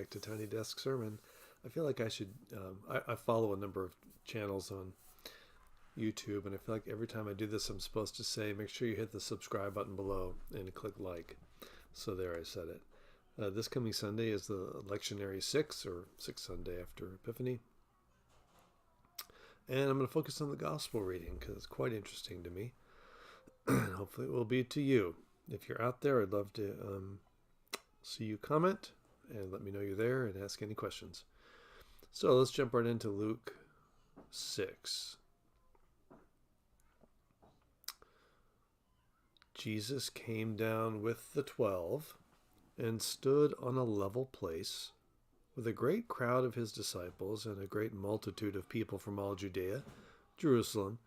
back to Tiny Desk Sermon. I feel like I should. I follow a number of channels on YouTube, and I feel like every time I do this, I'm supposed to say, make sure you hit the subscribe button below and click like. So there, I said it. This coming Sunday is the Lectionary 6, or 6th Sunday after Epiphany. And I'm going to focus on the gospel reading because it's quite interesting to me. Hopefully it will be to you. If you're out there, I'd love to see you comment and let me know you're there and ask any questions. So let's jump right into Luke 6. Jesus came down with the 12 and stood on a level place with a great crowd of his disciples and a great multitude of people from all Judea, Jerusalem,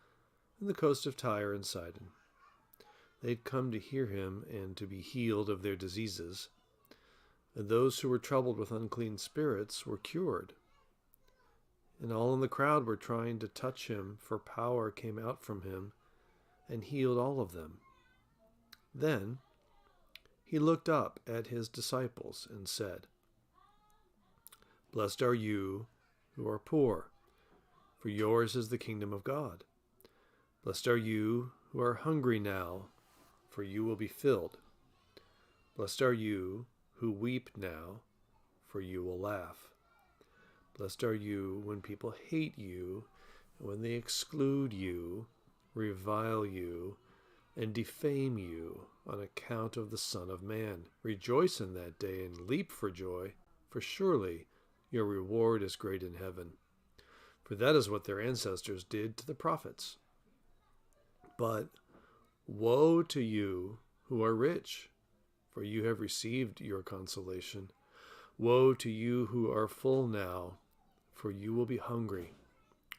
and the coast of Tyre and Sidon. They'd come to hear him and to be healed of their diseases. And those who were troubled with unclean spirits were cured. And all in the crowd were trying to touch him, for power came out from him and healed all of them. Then he looked up at his disciples and said, "Blessed are you who are poor, for yours is the kingdom of God. Blessed are you who are hungry now, for you will be filled. Blessed are you who weep now, for you will laugh. Blessed are you when people hate you, and when they exclude you, revile you, and defame you on account of the Son of Man. Rejoice in that day and leap for joy, for surely your reward is great in heaven. For that is what their ancestors did to the prophets. But woe to you who are rich, for you have received your consolation. Woe to you who are full now, for you will be hungry.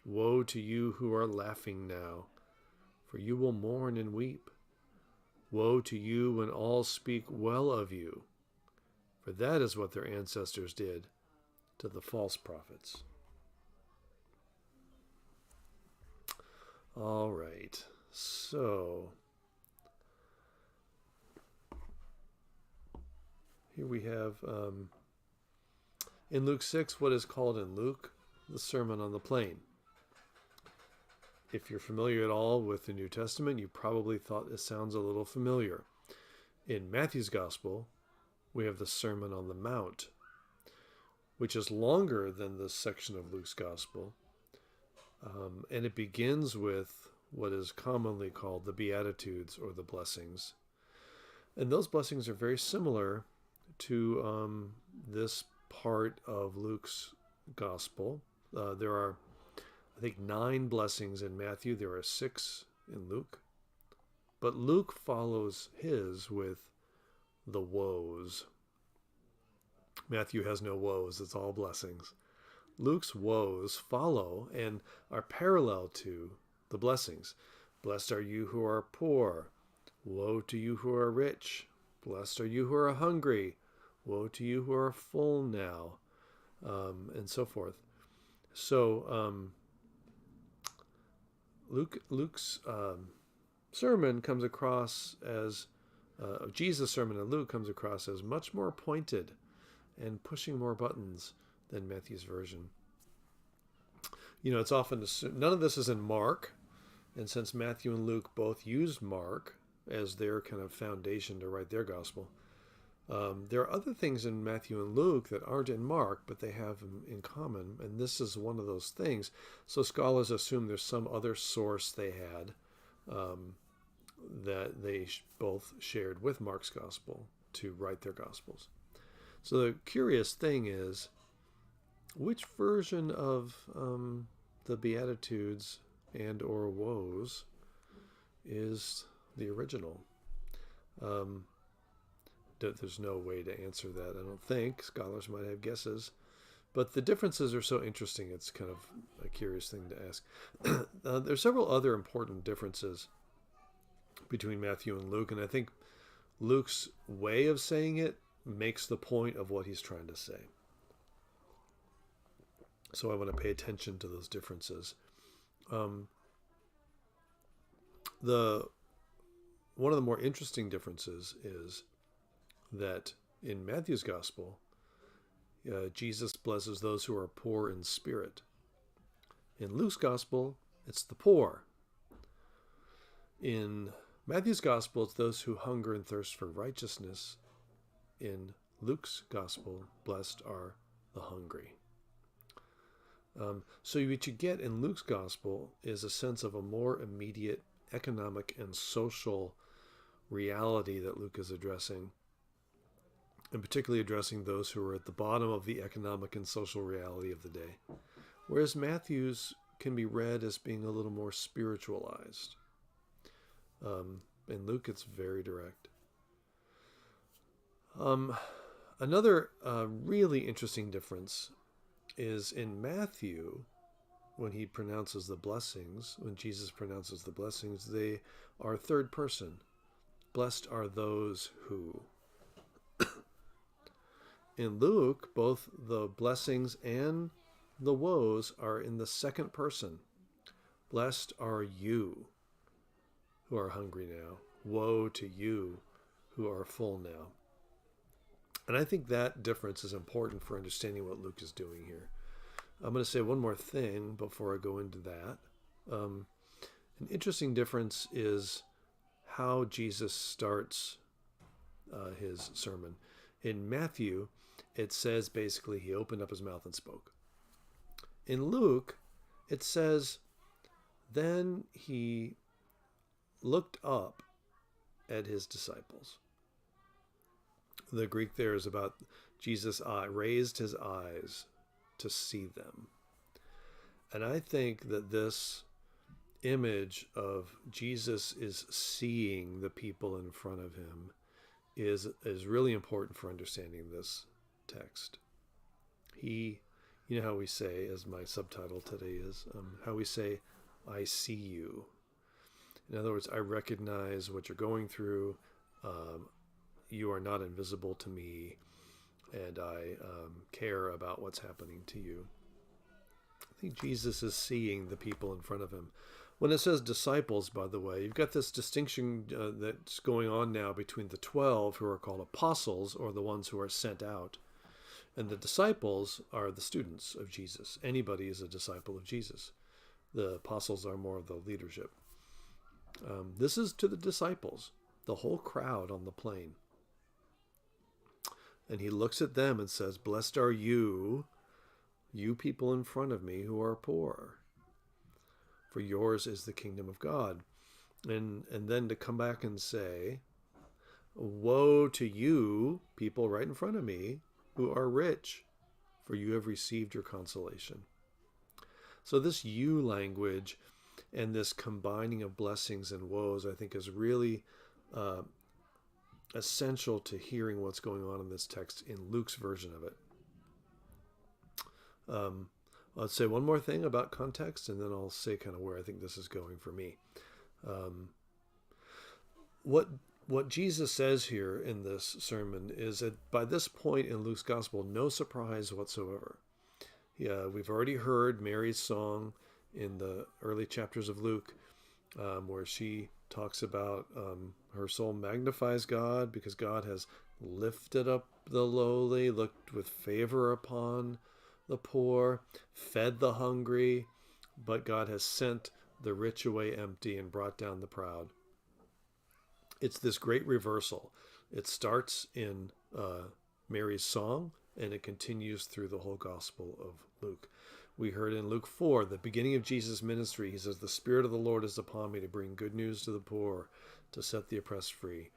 Woe to you who are laughing now, for you will mourn and weep. Woe to you when all speak well of you, for that is what their ancestors did to the false prophets." All right, so here we have in Luke 6 what is called in Luke the Sermon on the Plain. If you're familiar at all with the New Testament, you probably thought this sounds a little familiar. In Matthew's Gospel, we have the Sermon on the Mount, which is longer than this section of Luke's Gospel, and it begins with what is commonly called the Beatitudes or the blessings. And those blessings are very similar to this part of Luke's Gospel. There are, I think, 9 blessings in Matthew. There are 6 in Luke. But Luke follows his with the woes. Matthew has no woes. It's all blessings. Luke's woes follow and are parallel to the blessings. Blessed are you who are poor. Woe to you who are rich. Blessed are you who are hungry. Woe to you who are full now. And so forth. So Luke's sermon comes across as, Jesus' sermon in Luke comes across as much more pointed and pushing more buttons than Matthew's version. You know, it's often assumed, none of this is in Mark, and since Matthew and Luke both used Mark as their kind of foundation to write their gospel, there are other things in Matthew and Luke that aren't in Mark, but they have in common, and this is one of those things. So scholars assume there's some other source they had that they both shared with Mark's gospel to write their gospels. So the curious thing is, which version of the Beatitudes and or woes is the original? There's no way to answer that, I don't think. Scholars might have guesses. But the differences are so interesting, it's kind of a curious thing to ask. There's several other important differences between Matthew and Luke, and I think Luke's way of saying it makes the point of what he's trying to say. So I want to pay attention to those differences. One of the more interesting differences is that in Matthew's gospel, Jesus blesses those who are poor in spirit. In Luke's gospel, it's the poor. In Matthew's gospel, it's those who hunger and thirst for righteousness. In Luke's gospel, blessed are the hungry. So what you get in Luke's gospel is a sense of a more immediate economic and social reality that Luke is addressing, and particularly addressing those who are at the bottom of the economic and social reality of the day. Whereas Matthew's can be read as being a little more spiritualized. In Luke, it's very direct. Another really interesting difference is in Matthew, when he pronounces the blessings, when Jesus pronounces the blessings, they are third person. Blessed are those who. In Luke, both the blessings and the woes are in the second person. Blessed are you who are hungry now. Woe to you who are full now. And I think that difference is important for understanding what Luke is doing here. I'm going to say one more thing before I go into that. An interesting difference is how Jesus starts his sermon. In Matthew, it says basically he opened up his mouth and spoke. In Luke, it says, then he looked up at his disciples. The Greek there is about Jesus' raised his eyes to see them. And I think that this image of Jesus is seeing the people in front of him is really important for understanding this text. You know how we say, as my subtitle today is, how we say, I see you. In other words, I recognize what you're going through. You are not invisible to me, and I care about what's happening to you. I think Jesus is seeing the people in front of him. When it says disciples, by the way, you've got this distinction that's going on now between the 12 who are called apostles, or the ones who are sent out, and the disciples are the students of Jesus. Anybody is a disciple of Jesus. The apostles are more of the leadership. This is to the disciples, the whole crowd on the plain. And he looks at them and says, blessed are you people in front of me who are poor, for yours is the kingdom of God. And then to come back and say, woe to you people right in front of me who are rich, for you have received your consolation. So this you language and this combining of blessings and woes, I think, is really essential to hearing what's going on in this text in Luke's version of it. I'll say one more thing about context, and then I'll say kind of where I think this is going for me. What Jesus says here in this sermon is that by this point in Luke's gospel, no surprise whatsoever. We've already heard Mary's song in the early chapters of Luke, where she talks about her soul magnifies God because God has lifted up the lowly, looked with favor upon the poor, fed the hungry, but God has sent the rich away empty and brought down the proud. It's this great reversal. It starts in Mary's song, and it continues through the whole Gospel of Luke. We heard in Luke 4, the beginning of Jesus' ministry, he says, the Spirit of the Lord is upon me to bring good news to the poor, to set the oppressed free.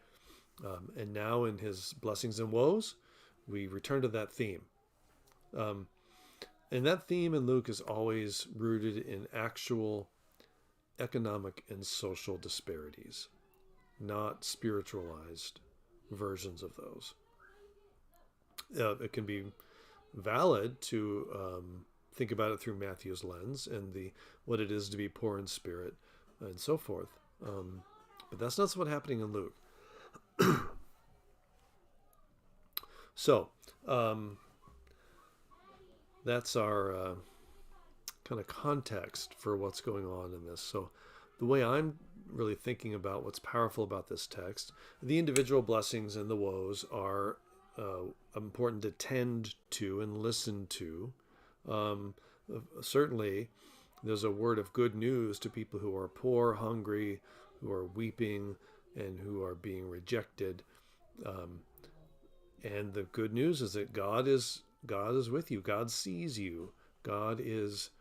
And now in his blessings and woes, we return to that theme. And that theme in Luke is always rooted in actual economic and social disparities, not spiritualized versions of those. It can be valid to think about it through Matthew's lens and what it is to be poor in spirit and so forth. But that's not what's happening in Luke. So that's our kind of context for what's going on in this. So the way I'm really thinking about what's powerful about this text, the individual blessings and the woes are important to tend to and listen to. Um, Certainly, there's a word of good news to people who are poor, hungry, who are weeping, and who are being rejected. Um, and the good news is that God is with you. God sees you. God is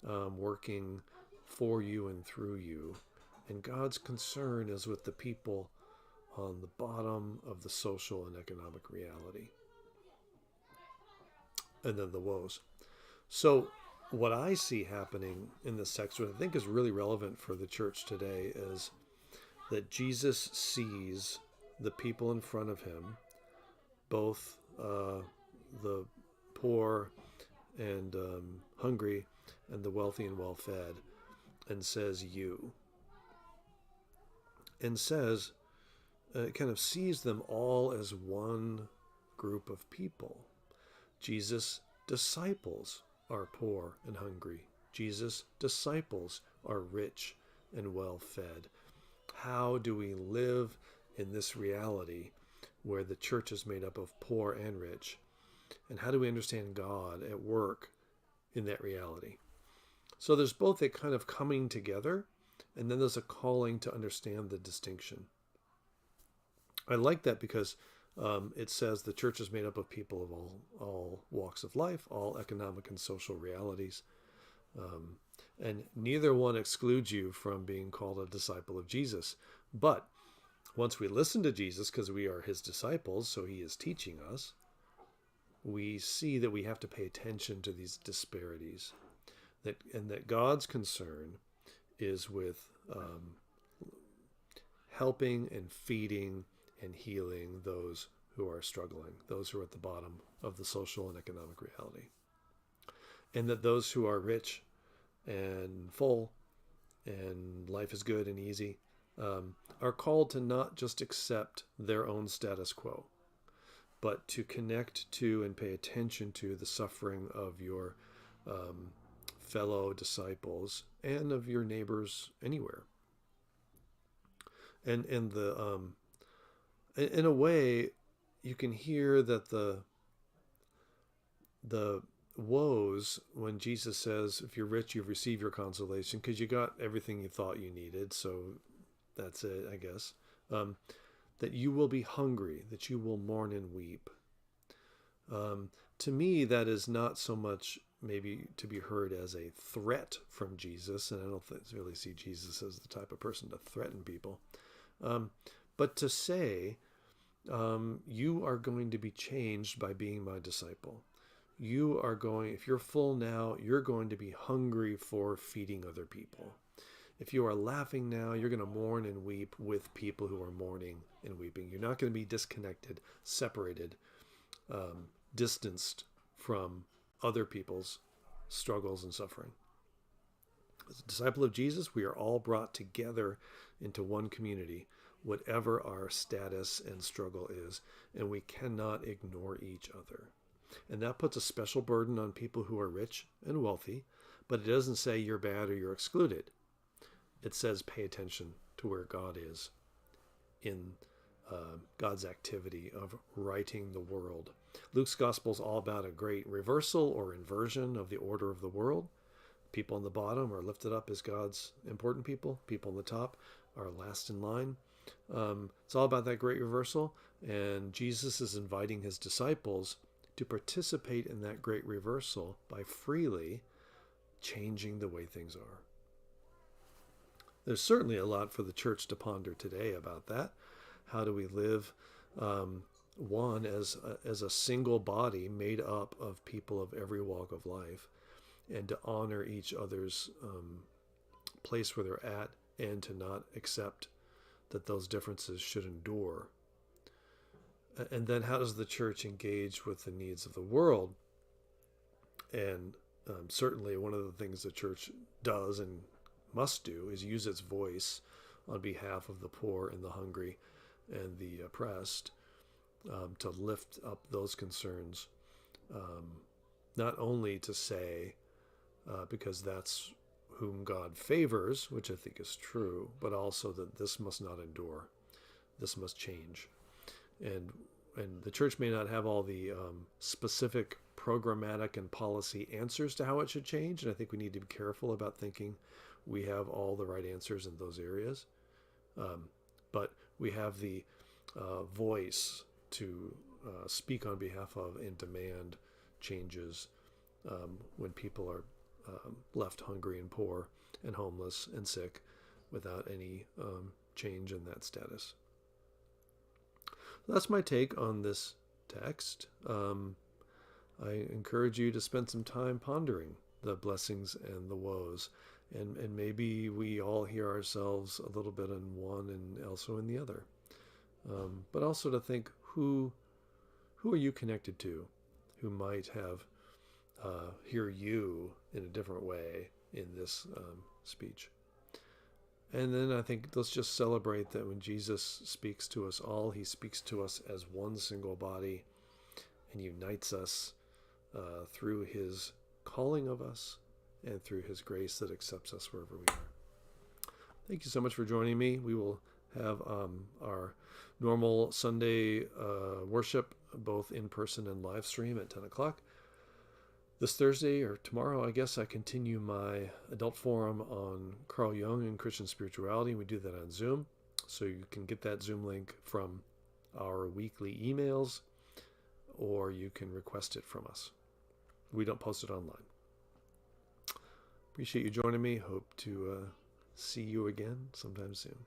working for you and through you. And God's concern is with the people on the bottom of the social and economic reality. And then the woes. So, what I see happening in this text, what I think is really relevant for the church today, is that Jesus sees the people in front of him, both the poor and hungry, and the wealthy and well fed, and says, "You." And says, kind of sees them all as one group of people. Jesus' disciples are poor and hungry. Jesus' disciples are rich and well fed. How do we live in this reality where the church is made up of poor and rich? And how do we understand God at work in that reality? So there's both a kind of coming together, and then there's a calling to understand the distinction. I like that because it says the church is made up of people of all walks of life, all economic and social realities. And neither one excludes you from being called a disciple of Jesus. But once we listen to Jesus, because we are his disciples, so he is teaching us, we see that we have to pay attention to these disparities. And that God's concern is with helping and feeding and healing those who are struggling, those who are at the bottom of the social and economic reality. And that those who are rich and full and life is good and easy are called to not just accept their own status quo, but to connect to and pay attention to the suffering of your fellow disciples and of your neighbors anywhere. And in a way, you can hear that the woes when Jesus says, if you're rich, you've received your consolation because you got everything you thought you needed. So that's it, I guess. That you will be hungry, that you will mourn and weep. To me, that is not so much maybe to be heard as a threat from Jesus, and I don't really see Jesus as the type of person to threaten people, but to say, you are going to be changed by being my disciple. You are going, if you're full now, you're going to be hungry for feeding other people. If you are laughing now, you're going to mourn and weep with people who are mourning and weeping. You're not going to be disconnected, separated, distanced from other people's struggles and suffering. As a disciple of Jesus, we are all brought together into one community, whatever our status and struggle is, and we cannot ignore each other. And that puts a special burden on people who are rich and wealthy, but it doesn't say you're bad or you're excluded. It says pay attention to where God is in God's activity of righting the world. Luke's gospel is all about a great reversal or inversion of the order of the world. People on the bottom are lifted up as God's important people. People on the top are last in line. It's all about that great reversal, and Jesus is inviting his disciples to participate in that great reversal by freely changing the way things are. There's certainly a lot for the church to ponder today about that. How do we live one as a single body made up of people of every walk of life, and to honor each other's place where they're at, and to not accept that those differences should endure. And then how does the church engage with the needs of the world? And certainly one of the things the church does and must do is use its voice on behalf of the poor and the hungry and the oppressed, to lift up those concerns, not only to say, because that's whom God favors, which I think is true, but also that this must not endure. This must change. And and the church may not have all the specific programmatic and policy answers to how it should change. And I think we need to be careful about thinking we have all the right answers in those areas. But we have the voice to speak on behalf of and demand changes when people are left hungry and poor and homeless and sick without any change in that status. That's my take on this text. I encourage you to spend some time pondering the blessings and the woes. And maybe we all hear ourselves a little bit in one and also in the other. But also to think, who are you connected to who might have hear you in a different way in this speech. And then I think let's just celebrate that when Jesus speaks to us all, he speaks to us as one single body and unites us through his calling of us and through his grace that accepts us wherever we are. Thank you so much for joining me. We will have our normal Sunday worship, both in person and live stream at 10 o'clock. This Thursday, or tomorrow, I guess, I continue my adult forum on Carl Jung and Christian spirituality. We do that on Zoom. So you can get that Zoom link from our weekly emails, or you can request it from us. We don't post it online. Appreciate you joining me. Hope to see you again sometime soon.